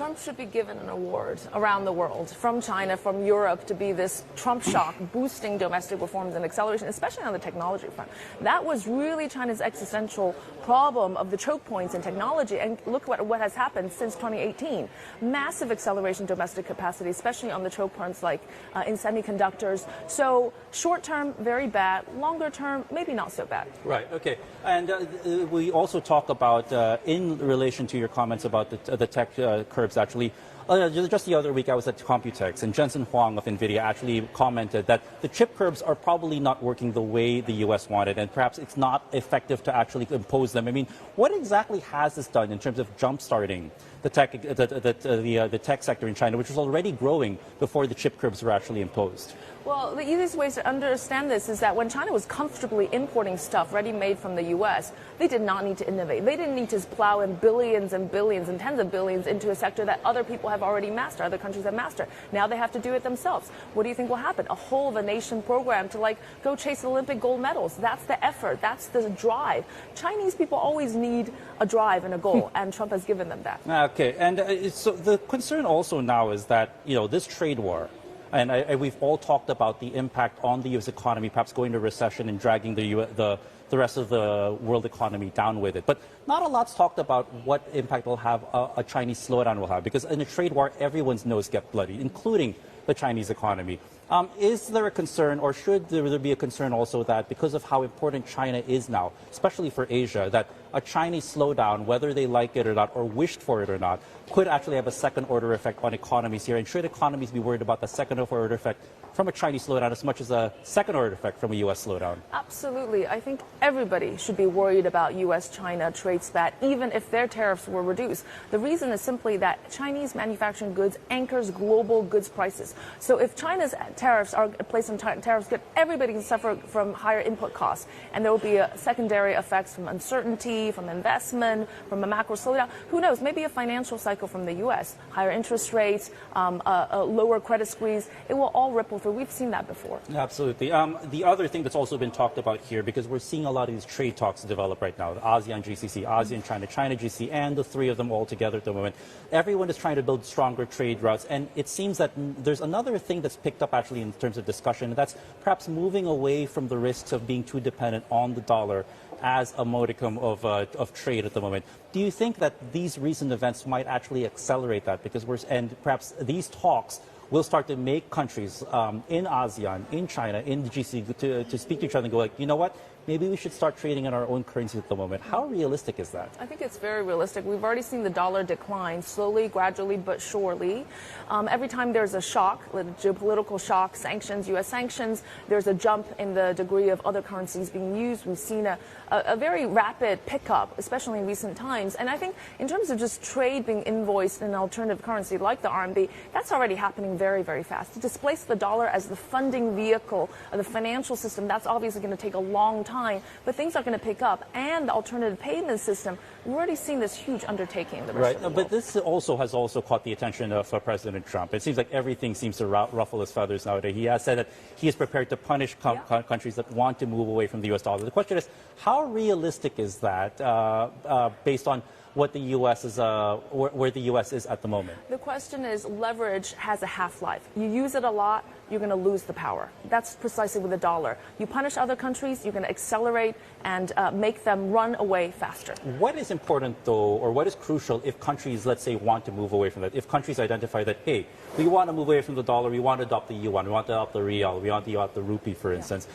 Trump should be given an award around the world, from China, from Europe, to be this Trump shock, boosting domestic reforms and acceleration, especially on the technology front. That was really China's existential problem of the choke points in technology. And look what has happened since 2018. Massive acceleration domestic capacity, especially on the choke points like in semiconductors. So short term, very bad. Longer term, maybe not so bad. Right. Okay. And we also talk about, in relation to your comments about the tech curbs, actually, just the other week I was at Computex, and Jensen Huang of NVIDIA actually commented that the chip curbs are probably not working the way the U.S. wanted, and perhaps it's not effective to actually impose them. I mean, what exactly has this done in terms of jump-starting the tech sector in China, which was already growing before the chip curbs were actually imposed? Well, the easiest way to understand this is that when China was comfortably importing stuff ready-made from the U.S., they did not need to innovate. They didn't need to plow in billions and billions and tens of billions into a sector that other people have already mastered, other countries have mastered. Now they have to do it themselves. What do you think will happen? A whole of a nation program to go chase Olympic gold medals. That's the effort. That's the drive. Chinese people always need a drive and a goal, and Trump has given them that. Okay, and so the concern also now is that, this trade war, and we've all talked about the impact on the U.S. economy, perhaps going to recession and dragging the rest of the world economy down with it. But not a lot's talked about what impact will have a Chinese slowdown will have, because in a trade war, everyone's nose gets bloody, including the Chinese economy. Is there a concern, or should there be a concern also, that because of how important China is now, especially for Asia, that a Chinese slowdown, whether they like it or not, or wished for it or not, could actually have a second-order effect on economies here? And should economies be worried about the second-order effect from a Chinese slowdown as much as a second-order effect from a U.S. slowdown? Absolutely. I think everybody should be worried about U.S.-China trade spat, even if their tariffs were reduced. The reason is simply that Chinese manufacturing goods anchors global goods prices. So if China's tariffs are placed on tariffs, everybody can suffer from higher input costs, and there will be secondary effects from uncertainty, from investment, from a macro slowdown. Who knows? Maybe a financial cycle from the U.S., higher interest rates, a lower credit squeeze. It will all ripple through. We've seen that before. Absolutely. The other thing that's also been talked about here, because we're seeing a lot of these trade talks develop right now, the ASEAN GCC, ASEAN China, China GCC, and the three of them all together at the moment. Everyone is trying to build stronger trade routes, and it seems that there's another thing that's picked up actually in terms of discussion, and that's perhaps moving away from the risks of being too dependent on the dollar as a modicum of trade at the moment. Do you think that these recent events might actually accelerate that? Because and perhaps these talks will start to make countries in ASEAN, in China, in the GCC to speak to each other and go like, you know what? Maybe we should start trading in our own currency at the moment. How realistic is that? I think it's very realistic. We've already seen the dollar decline slowly, gradually, but surely. Every time there's a shock, a geopolitical shock, sanctions, U.S. sanctions, there's a jump in the degree of other currencies being used. We've seen a very rapid pickup, especially in recent times. And I think in terms of just trade being invoiced in an alternative currency like the RMB, that's already happening very, very fast. To displace the dollar as the funding vehicle of the financial system, that's obviously going to take a long time, but things are going to pick up. And the alternative payment system, we're already seeing this huge undertaking in the rest of the world. But this has also caught the attention of President Trump. It seems like everything seems to ruffle his feathers nowadays. He has said that he is prepared to punish countries that want to move away from the U.S. dollar. The question is, how realistic is that based on what the U.S. is, where the U.S. is at the moment? The question is, leverage has a half-life. You use it a lot, you're going to lose the power. That's precisely with the dollar. You punish other countries, you're going to accelerate and make them run away faster. What is important, though, or what is crucial if countries, let's say, want to move away from that? If countries identify that, hey, we want to move away from the dollar, we want to adopt the yuan, we want to adopt the rial, we want to adopt the rupee, for instance.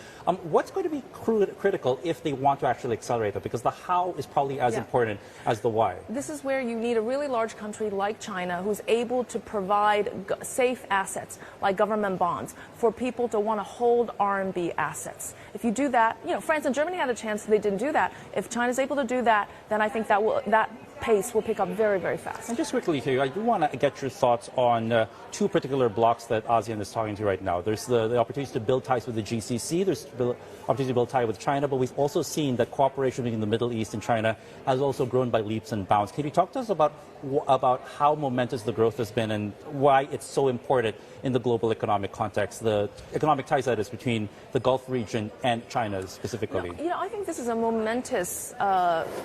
What's going to be critical if they want to actually accelerate that? Because the how is probably as important as the why. This is where you need a really large country like China who's able to provide safe assets like government bonds for people to want to hold RMB assets. If you do that, France and Germany had a chance, they didn't do that. If China's able to do that, then I think that pace will pick up very, very fast. And just quickly here, I do want to get your thoughts on two particular blocks that ASEAN is talking to right now. There's the opportunity to build ties with the GCC, there's the opportunity to build ties with China, but we've also seen that cooperation between the Middle East and China has also grown by leaps and bounds. Can you talk to us about how momentous the growth has been and why it's so important in the global economic context, the economic ties that is between the Gulf region and China specifically? I think this is a momentous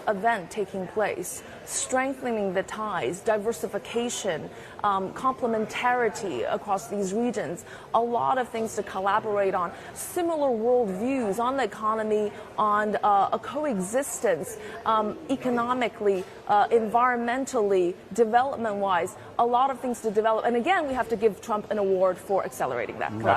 event taking place. strengthening the ties, diversification, complementarity across these regions, a lot of things to collaborate on, similar worldviews on the economy, on a coexistence economically, environmentally, development-wise, a lot of things to develop. And again, we have to give Trump an award for accelerating that collaboration.